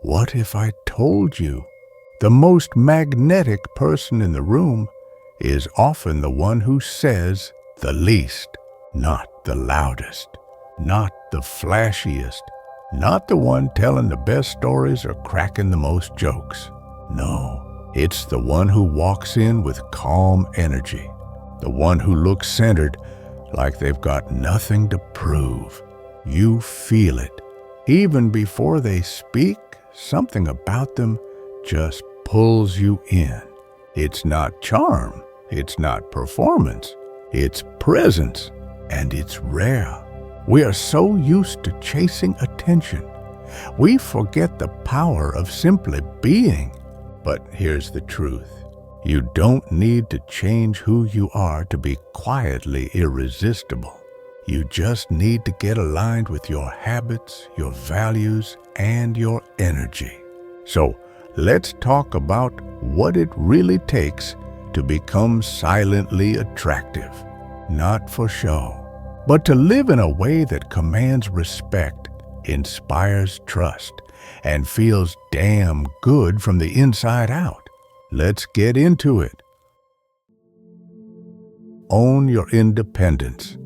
What if I told you the most magnetic person in the room is often the one who says the least, not the loudest, not the flashiest, not the one telling the best stories or cracking the most jokes. No, it's the one who walks in with calm energy, the one who looks centered like they've got nothing to prove. You feel it. Even before they speak, something about them just pulls you in. It's not charm, it's not performance, it's presence, and it's rare. We are so used to chasing attention, we forget the power of simply being. But here's the truth. You don't need to change who you are to be quietly irresistible. You just need to get aligned with your habits, your values, and your energy. So let's talk about what it really takes to become silently attractive. Not for show, but to live in a way that commands respect, inspires trust, and feels damn good from the inside out. Let's get into it. Own your independence.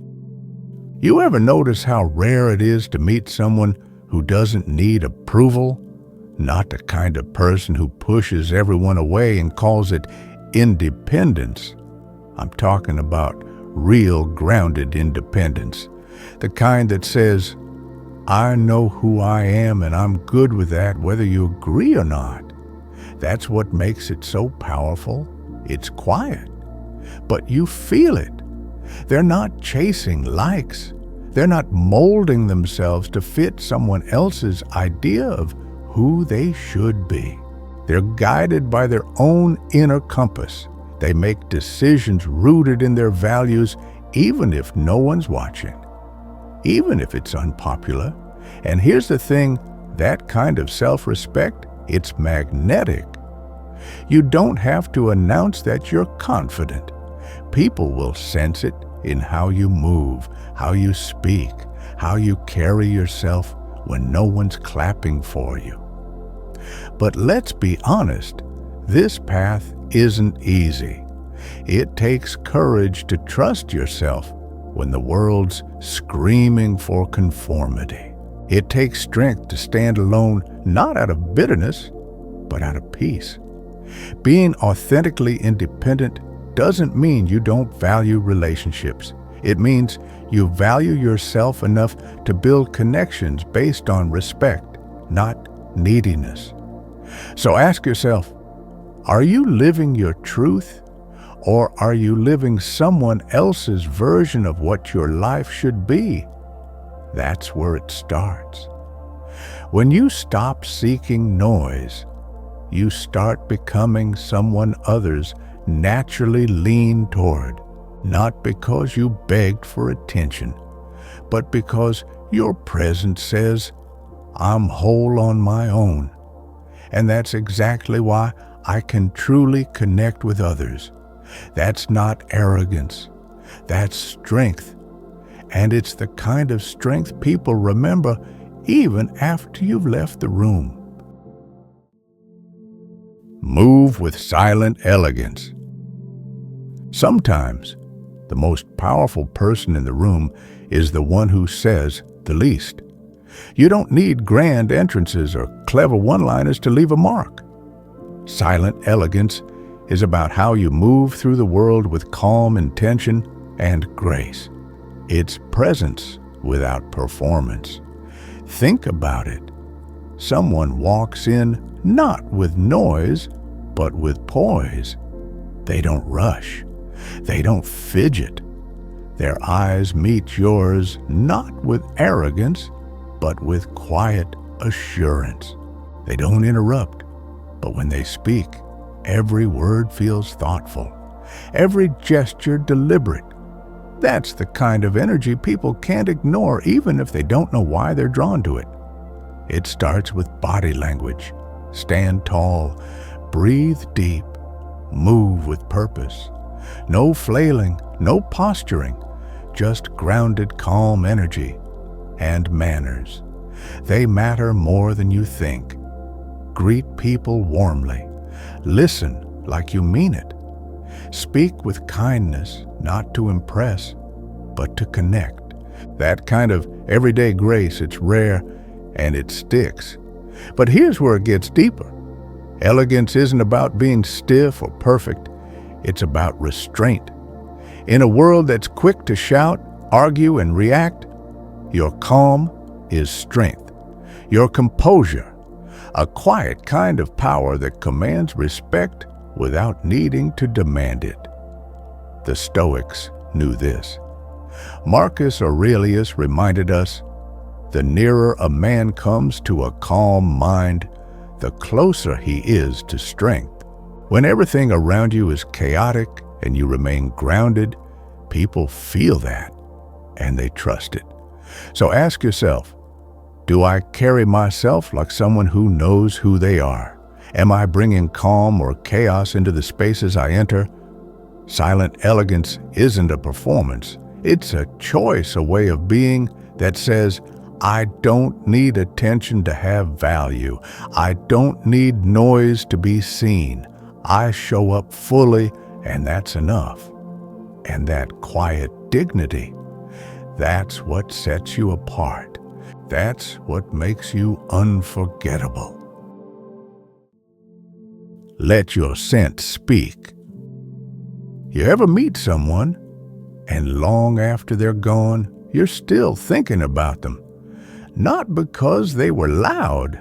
You ever notice how rare it is to meet someone who doesn't need approval? Not the kind of person who pushes everyone away and calls it independence. I'm talking about real grounded independence. The kind that says, I know who I am and I'm good with that whether you agree or not. That's what makes it so powerful. It's quiet, but you feel it. They're not chasing likes. They're not molding themselves to fit someone else's idea of who they should be. They're guided by their own inner compass. They make decisions rooted in their values, even if no one's watching, even if it's unpopular. And here's the thing, that kind of self-respect, it's magnetic. You don't have to announce that you're confident. People will sense it in how you move, how you speak, how you carry yourself when no one's clapping for you. But let's be honest, this path isn't easy. It takes courage to trust yourself when the world's screaming for conformity. It takes strength to stand alone, not out of bitterness, but out of peace. Being authentically independent doesn't mean you don't value relationships. It means you value yourself enough to build connections based on respect, not neediness. So ask yourself, are you living your truth, or are you living someone else's version of what your life should be? That's where it starts. When you stop seeking noise, you start becoming someone others naturally lean toward, not because you begged for attention, but because your presence says, I'm whole on my own. And that's exactly why I can truly connect with others. That's not arrogance. That's strength. And it's the kind of strength people remember even after you've left the room. Move with silent elegance. Sometimes, the most powerful person in the room is the one who says the least. You don't need grand entrances or clever one-liners to leave a mark. Silent elegance is about how you move through the world with calm intention and grace. It's presence without performance. Think about it. Someone walks in not with noise, but with poise. They don't rush. They don't fidget. Their eyes meet yours not with arrogance, but with quiet assurance. They don't interrupt, but when they speak, every word feels thoughtful, every gesture deliberate. That's the kind of energy people can't ignore even if they don't know why they're drawn to it. It starts with body language. Stand tall, breathe deep, move with purpose. No flailing, no posturing, just grounded, calm energy and manners. They matter more than you think. Greet people warmly. Listen like you mean it. Speak with kindness, not to impress, but to connect. That kind of everyday grace, it's rare and it sticks. But here's where it gets deeper. Elegance isn't about being stiff or perfect. It's about restraint. In a world that's quick to shout, argue, and react, your calm is strength. Your composure, a quiet kind of power that commands respect without needing to demand it. The Stoics knew this. Marcus Aurelius reminded us, the nearer a man comes to a calm mind, the closer he is to strength. When everything around you is chaotic and you remain grounded, people feel that and they trust it. So ask yourself, do I carry myself like someone who knows who they are? Am I bringing calm or chaos into the spaces I enter? Silent elegance isn't a performance. It's a choice, a way of being that says, I don't need attention to have value. I don't need noise to be seen. I show up fully, and that's enough. And that quiet dignity, that's what sets you apart. That's what makes you unforgettable. Let your scent speak. You ever meet someone, and long after they're gone, you're still thinking about them? Not because they were loud,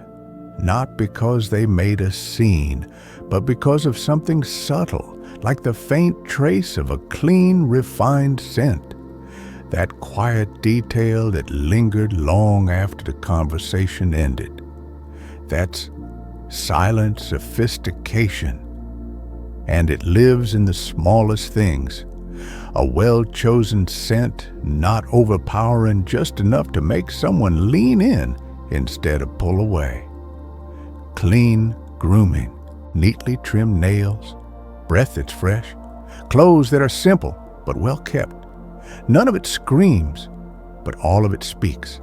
not because they made a scene, but because of something subtle, like the faint trace of a clean, refined scent. That quiet detail that lingered long after the conversation ended. That's silent sophistication. And it lives in the smallest things. A well-chosen scent, not overpowering, just enough to make someone lean in instead of pull away. Clean grooming, neatly trimmed nails, breath that's fresh, clothes that are simple but well kept. None of it screams, but all of it speaks.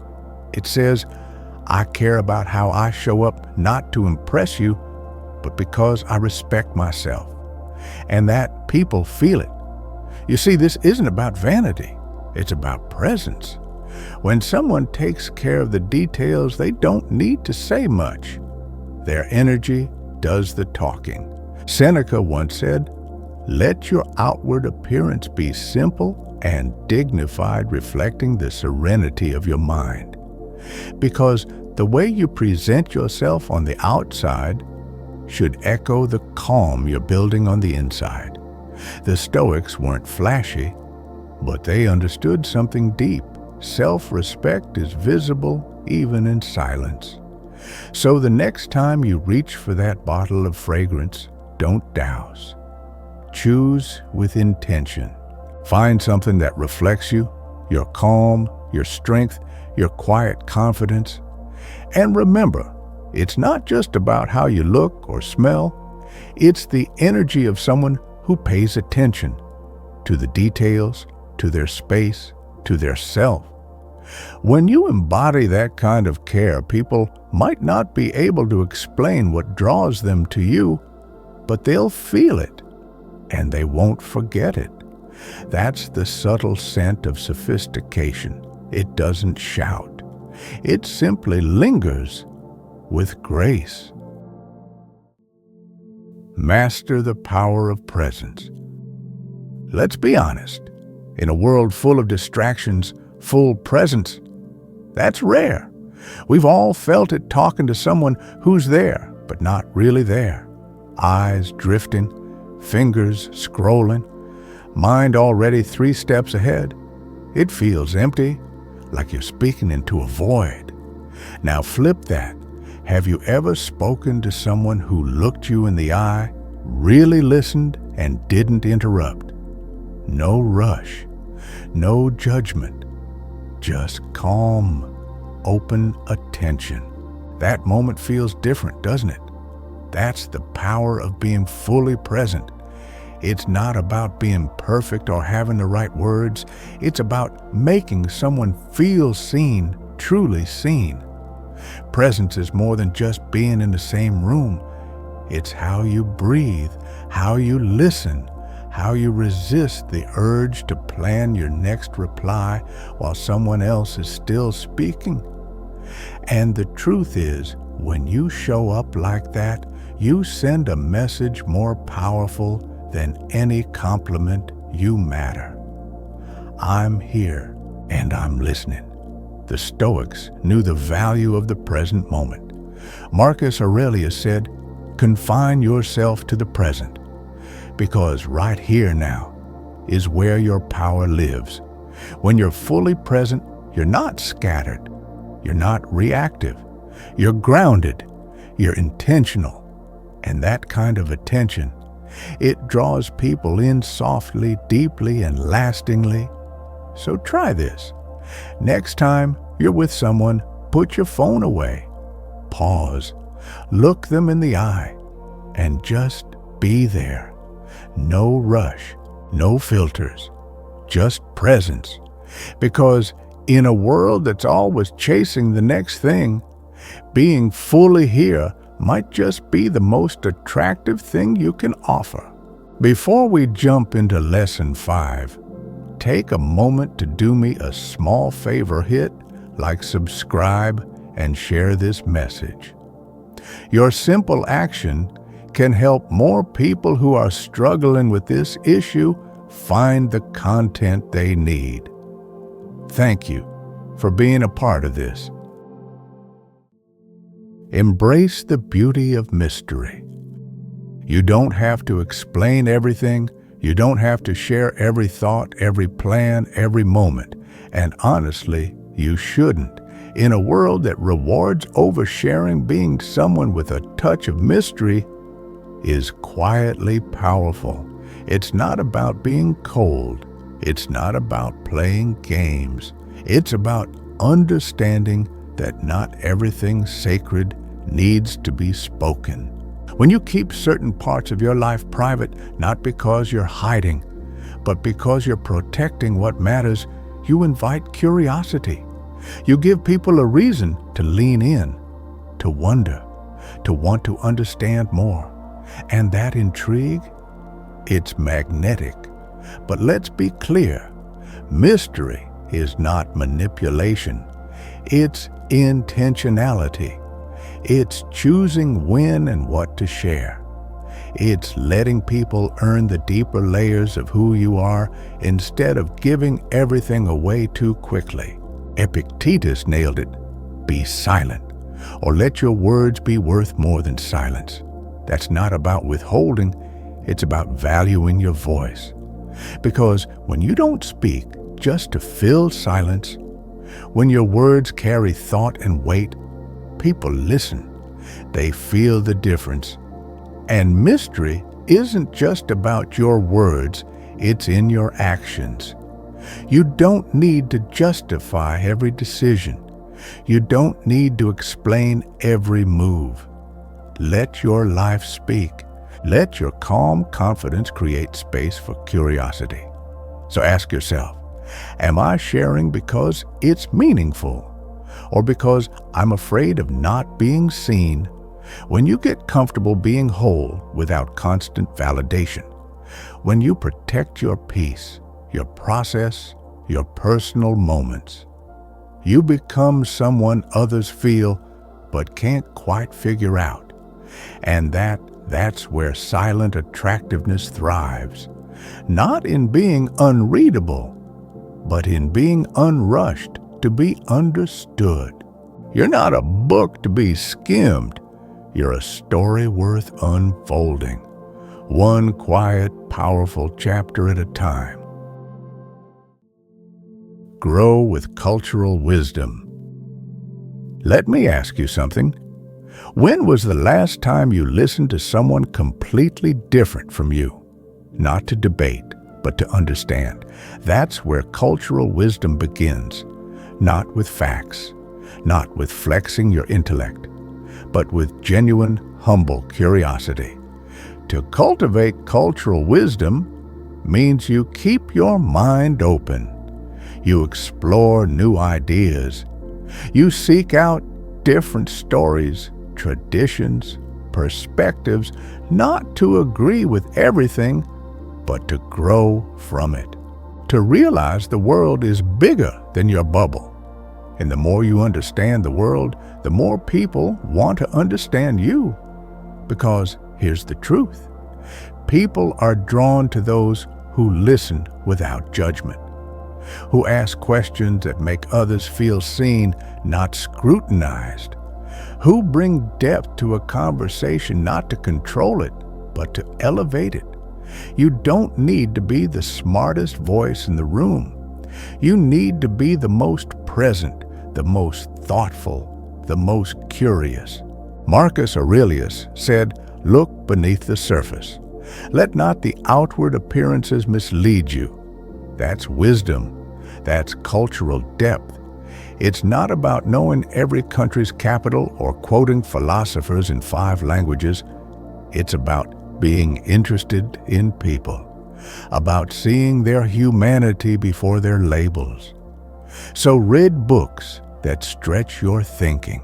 It says, I care about how I show up not to impress you, but because I respect myself. And that people feel it. You see, this isn't about vanity. It's about presence. When someone takes care of the details, they don't need to say much. Their energy does the talking. Seneca once said, let your outward appearance be simple and dignified, reflecting the serenity of your mind. Because the way you present yourself on the outside should echo the calm you're building on the inside. The Stoics weren't flashy, but they understood something deep. Self-respect is visible even in silence. So the next time you reach for that bottle of fragrance, don't douse. Choose with intention. Find something that reflects you, your calm, your strength, your quiet confidence. And remember, it's not just about how you look or smell. It's the energy of someone who pays attention to the details, to their space, to their self. When you embody that kind of care, people might not be able to explain what draws them to you, but they'll feel it, and they won't forget it. That's the subtle scent of sophistication. It doesn't shout. It simply lingers with grace. Master the power of presence. Let's be honest. In a world full of distractions, full presence, that's rare. We've all felt it talking to someone who's there, but not really there. Eyes drifting, fingers scrolling, mind already 3 steps ahead. It feels empty, like you're speaking into a void. Now flip that. Have you ever spoken to someone who looked you in the eye, really listened, and didn't interrupt? No rush, no judgment, just calm, open attention. That moment feels different, doesn't it? That's the power of being fully present. It's not about being perfect or having the right words. It's about making someone feel seen, truly seen. Presence is more than just being in the same room. It's how you breathe, how you listen, how you resist the urge to plan your next reply while someone else is still speaking. And the truth is, when you show up like that, you send a message more powerful than any compliment. You matter. I'm here and I'm listening. The Stoics knew the value of the present moment. Marcus Aurelius said, "Confine yourself to the present, because right here now is where your power lives." When you're fully present, you're not scattered, you're not reactive, you're grounded, you're intentional. And that kind of attention, it draws people in softly, deeply, and lastingly. So try this. Next time you're with someone, put your phone away. Pause, look them in the eye, and just be there. No rush, no filters, just presence. Because in a world that's always chasing the next thing, being fully here might just be the most attractive thing you can offer. Before we jump into Lesson 5, take a moment to do me a small favor. Hit like, subscribe, and share this message. Your simple action can help more people who are struggling with this issue find the content they need. Thank you for being a part of this. Embrace the beauty of mystery. You don't have to explain everything. You don't have to share every thought, every plan, every moment. And honestly, you shouldn't. In a world that rewards oversharing, being someone with a touch of mystery is quietly powerful. It's not about being cold. It's not about playing games. It's about understanding that not everything sacred needs to be spoken. When you keep certain parts of your life private, not because you're hiding, but because you're protecting what matters, you invite curiosity. You give people a reason to lean in, to wonder, to want to understand more. And that intrigue, it's magnetic. But let's be clear, mystery is not manipulation. It's intentionality. It's choosing when and what to share. It's letting people earn the deeper layers of who you are instead of giving everything away too quickly. Epictetus nailed it. Be silent, or let your words be worth more than silence. That's not about withholding, it's about valuing your voice. Because when you don't speak just to fill silence, when your words carry thought and weight, people listen. They feel the difference. And mystery isn't just about your words, it's in your actions. You don't need to justify every decision. You don't need to explain every move. Let your life speak. Let your calm confidence create space for curiosity. So ask yourself, am I sharing because it's meaningful, or because I'm afraid of not being seen? When you get comfortable being whole without constant validation, when you protect your peace, your process, your personal moments, you become someone others feel but can't quite figure out. And that's where silent attractiveness thrives. Not in being unreadable, but in being unrushed to be understood. You're not a book to be skimmed. You're a story worth unfolding, one quiet, powerful chapter at a time. Grow with cultural wisdom. Let me ask you something. When was the last time you listened to someone completely different from you? Not to debate, but to understand. That's where cultural wisdom begins. Not with facts, not with flexing your intellect, but with genuine, humble curiosity. To cultivate cultural wisdom means you keep your mind open. You explore new ideas. You seek out different stories, traditions, perspectives, not to agree with everything, but to grow from it. To realize the world is bigger than your bubble. And the more you understand the world, the more people want to understand you. Because here's the truth. People are drawn to those who listen without judgment, who ask questions that make others feel seen, not scrutinized, who bring depth to a conversation not to control it, but to elevate it. You don't need to be the smartest voice in the room. You need to be the most present, the most thoughtful, the most curious. Marcus Aurelius said, "Look beneath the surface. Let not the outward appearances mislead you." That's wisdom. That's cultural depth. It's not about knowing every country's capital or quoting philosophers in 5 languages. It's about being interested in people, about seeing their humanity before their labels. So read books that stretch your thinking.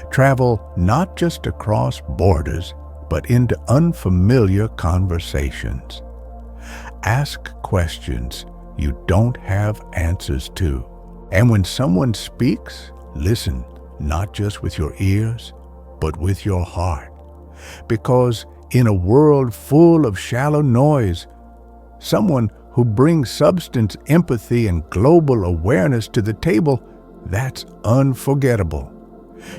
Travel not just across borders, but into unfamiliar conversations. Ask questions you don't have answers to. And when someone speaks, listen, not just with your ears, but with your heart. Because in a world full of shallow noise, someone who brings substance, empathy, and global awareness to the table, that's unforgettable.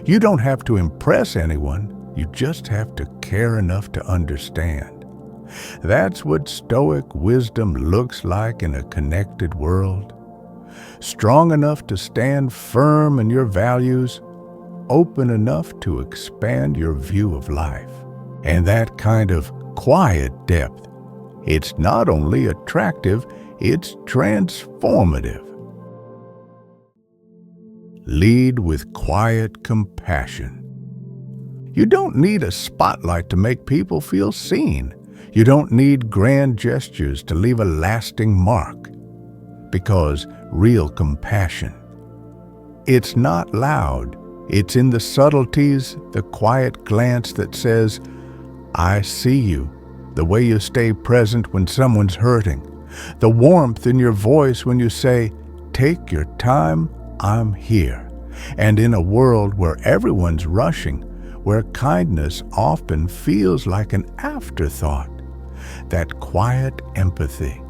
You don't have to impress anyone, you just have to care enough to understand. That's what Stoic wisdom looks like in a connected world. Strong enough to stand firm in your values, open enough to expand your view of life. And that kind of quiet depth, it's not only attractive, it's transformative. Lead with quiet compassion. You don't need a spotlight to make people feel seen. You don't need grand gestures to leave a lasting mark. Because real compassion, it's not loud. It's in the subtleties, the quiet glance that says, "I see you," the way you stay present when someone's hurting, the warmth in your voice when you say, "Take your time, I'm here." And in a world where everyone's rushing, where kindness often feels like an afterthought, that quiet empathy,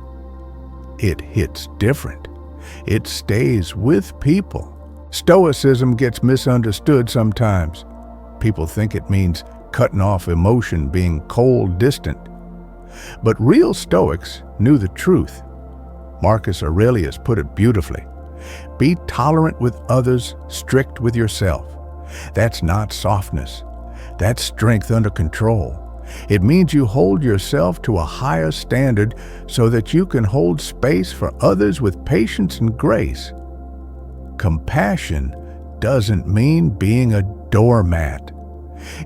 it hits different. It stays with people. Stoicism gets misunderstood sometimes. People think it means cutting off emotion, being cold, distant. But real Stoics knew the truth. Marcus Aurelius put it beautifully. Be tolerant with others, strict with yourself. That's not softness. That's strength under control. It means you hold yourself to a higher standard so that you can hold space for others with patience and grace. Compassion doesn't mean being a doormat.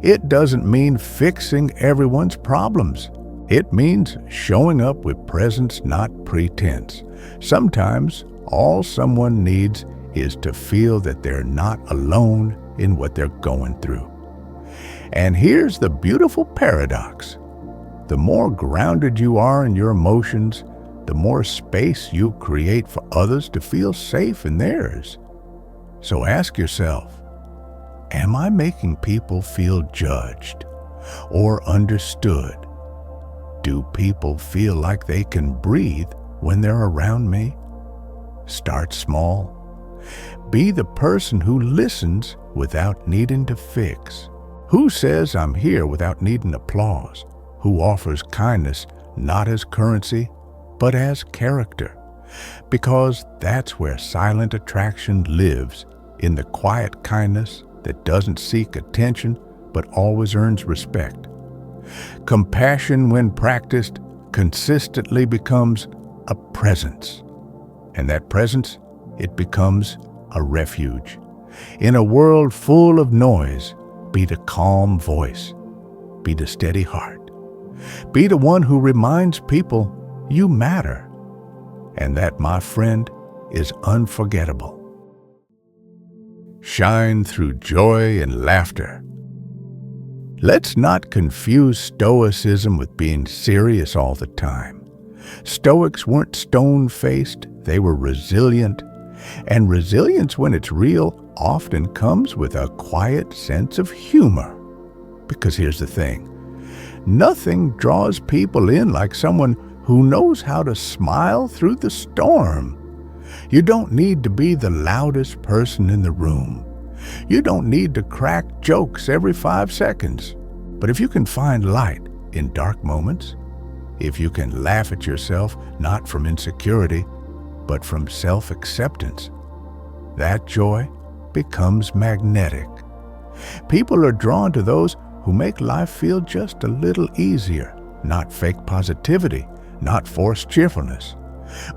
It doesn't mean fixing everyone's problems. It means showing up with presence, not pretense. Sometimes all someone needs is to feel that they're not alone in what they're going through. And here's the beautiful paradox. The more grounded you are in your emotions, the more space you create for others to feel safe in theirs. So ask yourself, am I making people feel judged or understood? Do people feel like they can breathe when they're around me? Start small. Be the person who listens without needing to fix. Who says I'm here without needing applause? Who offers kindness not as currency, but as character? Because that's where silent attraction lives, in the quiet kindness that doesn't seek attention, but always earns respect. Compassion, when practiced, consistently becomes a presence. And that presence, it becomes a refuge. In a world full of noise, be the calm voice. Be the steady heart. Be the one who reminds people you matter. And that, my friend, is unforgettable. shine through joy and laughter. Let's not confuse Stoicism with being serious all the time. Stoics weren't stone-faced, they were resilient. And resilience, when it's real, often comes with a quiet sense of humor. Because here's the thing, nothing draws people in like someone who knows how to smile through the storm. You don't need to be the loudest person in the room. You don't need to crack jokes every 5 seconds. But if you can find light in dark moments, if you can laugh at yourself not from insecurity, but from self-acceptance, that joy becomes magnetic. People are drawn to those who make life feel just a little easier, not fake positivity, not forced cheerfulness,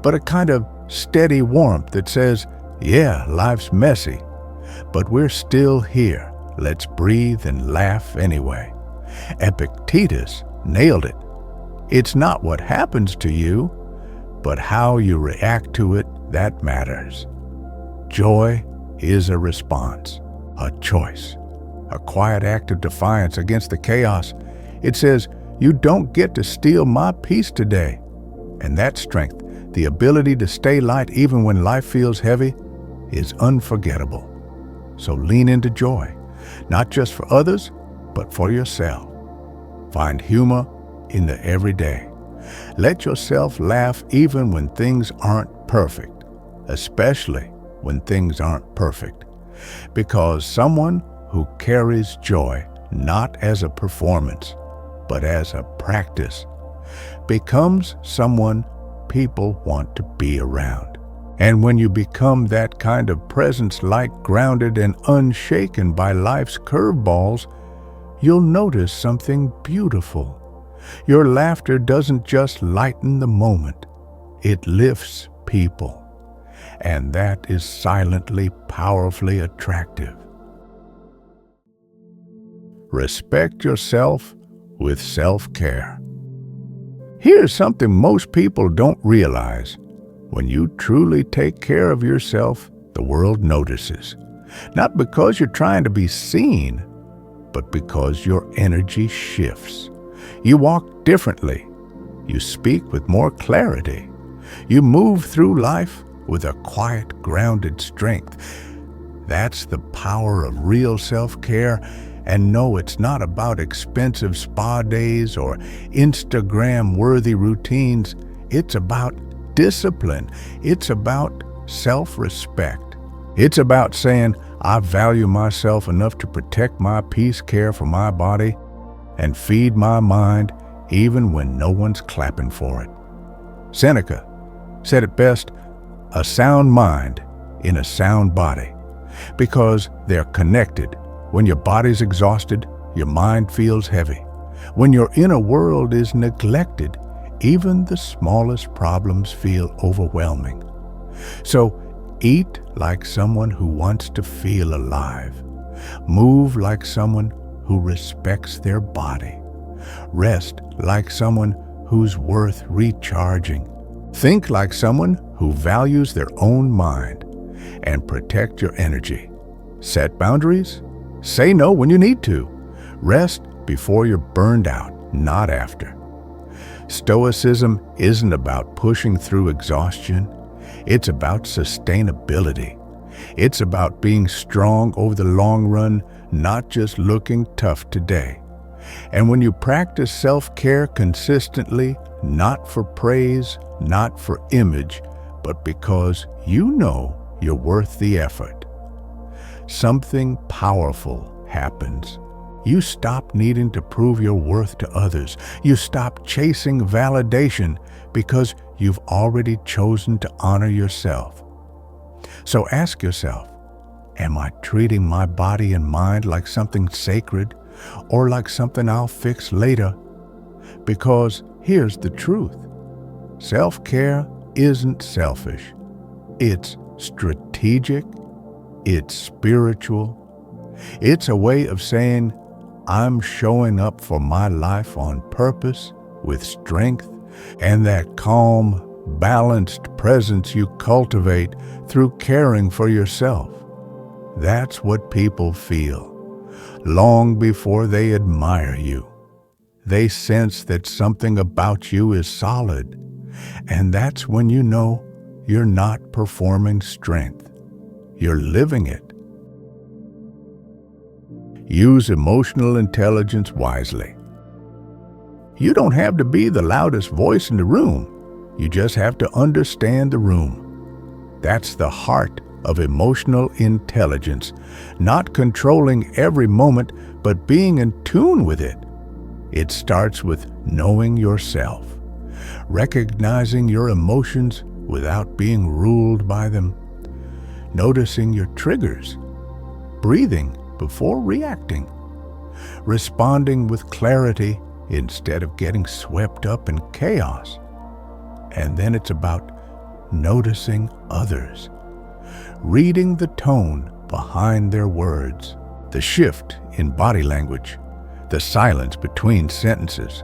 but a kind of steady warmth that says, yeah, life's messy, but we're still here. Let's breathe and laugh anyway. Epictetus nailed it. It's not what happens to you, but how you react to it that matters. Joy is a response, a choice, a quiet act of defiance against the chaos. It says, you don't get to steal my peace today. And that strength, the ability to stay light even when life feels heavy, is unforgettable. So lean into joy, not just for others, but for yourself. Find humor in the everyday. Let yourself laugh even when things aren't perfect, especially when things aren't perfect. Because someone who carries joy not as a performance, but as a practice, becomes someone people want to be around. And when you become that kind of presence, like grounded and unshaken by life's curveballs, you'll notice something beautiful. Your laughter doesn't just lighten the moment, it lifts people. And that is silently, powerfully attractive. Respect yourself with self-care. Here's something most people don't realize. When you truly take care of yourself, the world notices. Not because you're trying to be seen, but because your energy shifts. You walk differently. You speak with more clarity. You move through life with a quiet, grounded strength. That's the power of real self-care. And no, it's not about expensive spa days or Instagram-worthy routines. It's about discipline. It's about self-respect. It's about saying, I value myself enough to protect my peace, care for my body, and feed my mind even when no one's clapping for it. Seneca said it best, a sound mind in a sound body, because they're connected. When your body's exhausted, your mind feels heavy. When your inner world is neglected, even the smallest problems feel overwhelming. So eat like someone who wants to feel alive. Move like someone who respects their body. Rest like someone who's worth recharging. Think like someone who values their own mind. And protect your energy. Set boundaries. Say no when you need to. Rest before you're burned out, not after. Stoicism isn't about pushing through exhaustion. It's about sustainability. It's about being strong over the long run, not just looking tough today. And when you practice self-care consistently, not for praise, not for image, but because you know you're worth the effort, something powerful happens. You stop needing to prove your worth to others. You stop chasing validation because you've already chosen to honor yourself. So ask yourself, am I treating my body and mind like something sacred or like something I'll fix later? Because here's the truth. Self-care isn't selfish. It's strategic. It's spiritual. It's a way of saying, I'm showing up for my life on purpose, with strength, and that calm, balanced presence you cultivate through caring for yourself. That's what people feel long before they admire you. They sense that something about you is solid, and that's when you know you're not performing strength. You're living it. Use emotional intelligence wisely. You don't have to be the loudest voice in the room. You just have to understand the room. That's the heart of emotional intelligence, not controlling every moment, but being in tune with it. It starts with knowing yourself, recognizing your emotions without being ruled by them, noticing your triggers, breathing before reacting, responding with clarity instead of getting swept up in chaos. And then it's about noticing others, reading the tone behind their words, the shift in body language, the silence between sentences,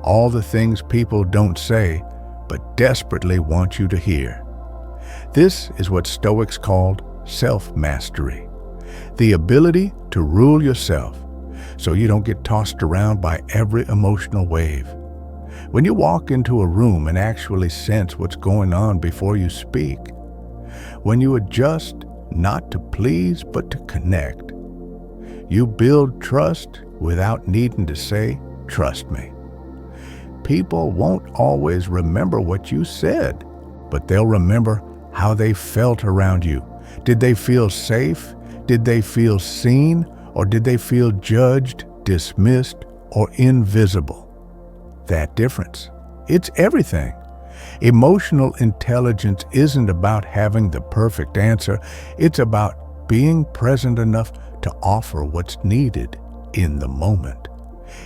all the things people don't say but desperately want you to hear. This is what Stoics called self-mastery, the ability to rule yourself so you don't get tossed around by every emotional wave. When you walk into a room and actually sense what's going on before you speak, when you adjust not to please but to connect, you build trust without needing to say, "Trust me." People won't always remember what you said, but they'll remember how they felt around you. Did they feel safe? Did they feel seen? Or did they feel judged, dismissed, or invisible? That difference, it's everything. Emotional intelligence isn't about having the perfect answer. It's about being present enough to offer what's needed in the moment,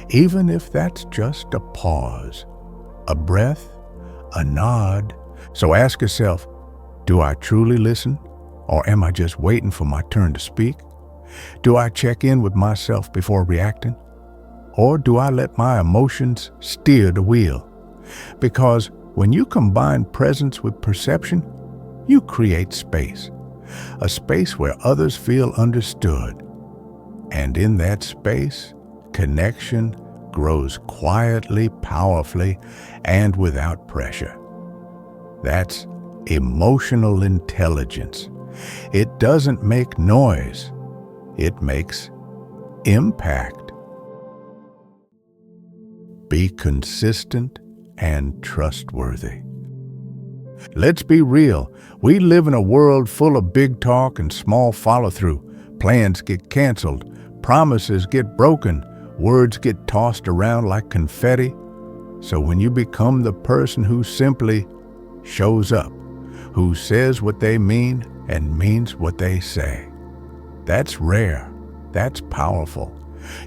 even if that's just a pause, a breath, a nod. So ask yourself, do I truly listen, or am I just waiting for my turn to speak? Do I check in with myself before reacting, or do I let my emotions steer the wheel? Because when you combine presence with perception, you create space, a space where others feel understood. And in that space, connection grows quietly, powerfully, and without pressure. That's emotional intelligence. It doesn't make noise. It makes impact. Be consistent and trustworthy. Let's be real. We live in a world full of big talk and small follow-through. Plans get canceled. Promises get broken. Words get tossed around like confetti. So when you become the person who simply shows up, who says what they mean and means what they say, that's rare. That's powerful.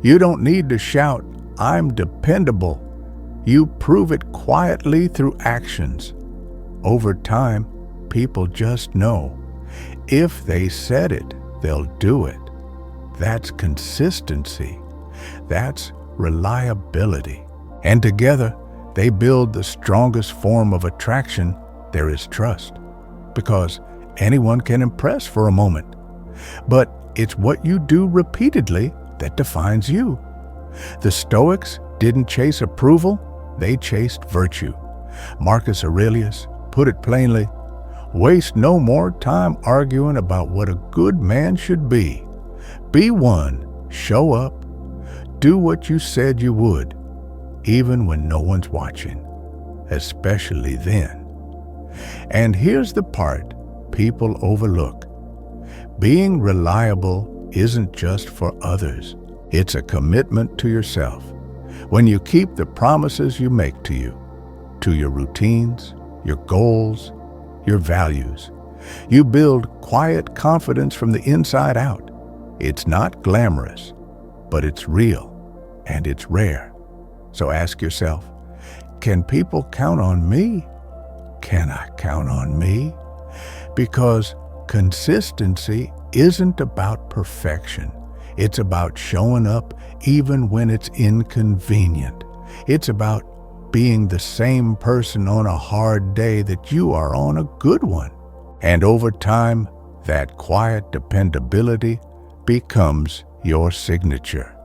You don't need to shout, "I'm dependable." You prove it quietly through actions. Over time, people just know. If they said it, they'll do it. That's consistency. That's reliability. And together, they build the strongest form of attraction there is, trust. Because anyone can impress for a moment. But it's what you do repeatedly that defines you. The Stoics didn't chase approval, they chased virtue. Marcus Aurelius put it plainly, "Waste no more time arguing about what a good man should be. Be one, show up, do what you said you would, even when no one's watching, especially then." And here's the part people overlook. Being reliable isn't just for others. It's a commitment to yourself. When you keep the promises you make to you, to your routines, your goals, your values, you build quiet confidence from the inside out. It's not glamorous, but it's real and it's rare. So ask yourself, can people count on me? Can I count on me? Because consistency isn't about perfection. It's about showing up even when it's inconvenient. It's about being the same person on a hard day that you are on a good one. And over time, That quiet dependability becomes your signature.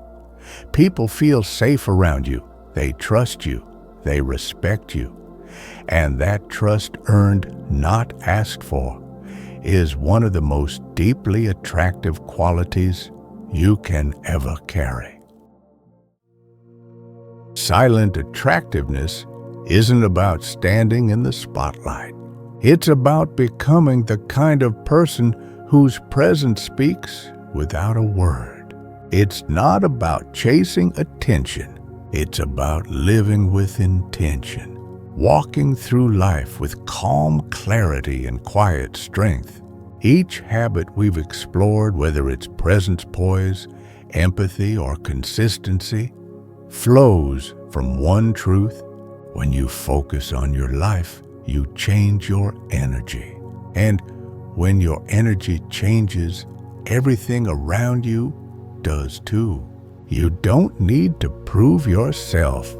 People feel safe around you. They trust you. They respect you. And that trust earned, not asked for, is one of the most deeply attractive qualities you can ever carry. Silent attractiveness isn't about standing in the spotlight. It's about becoming the kind of person whose presence speaks without a word. It's not about chasing attention. It's about living with intention, walking through life with calm clarity and quiet strength. Each habit we've explored, whether it's presence poise, empathy, or consistency, flows from one truth: when you focus on your life, you change your energy. And when your energy changes, everything around you does too. You don't need to prove yourself.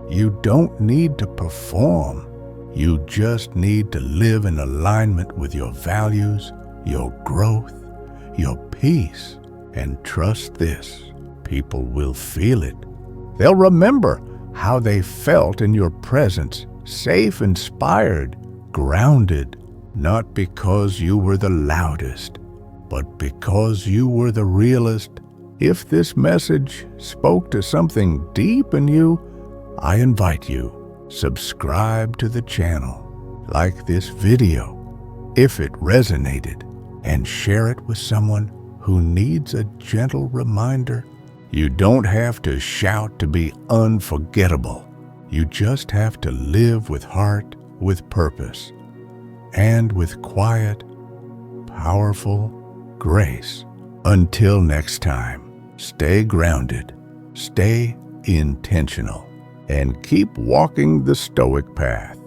You don't need to perform. You just need to live in alignment with your values, your growth, your peace. And trust this, people will feel it. They'll remember how they felt in your presence, safe, inspired, grounded, not because you were the loudest, but because you were the realest. If this message spoke to something deep in you, I invite you, subscribe to the channel, like this video if it resonated, and share it with someone who needs a gentle reminder. You don't have to shout to be unforgettable. You just have to live with heart, with purpose, and with quiet, powerful grace. Until next time, stay grounded, stay intentional, and keep walking the Stoic path.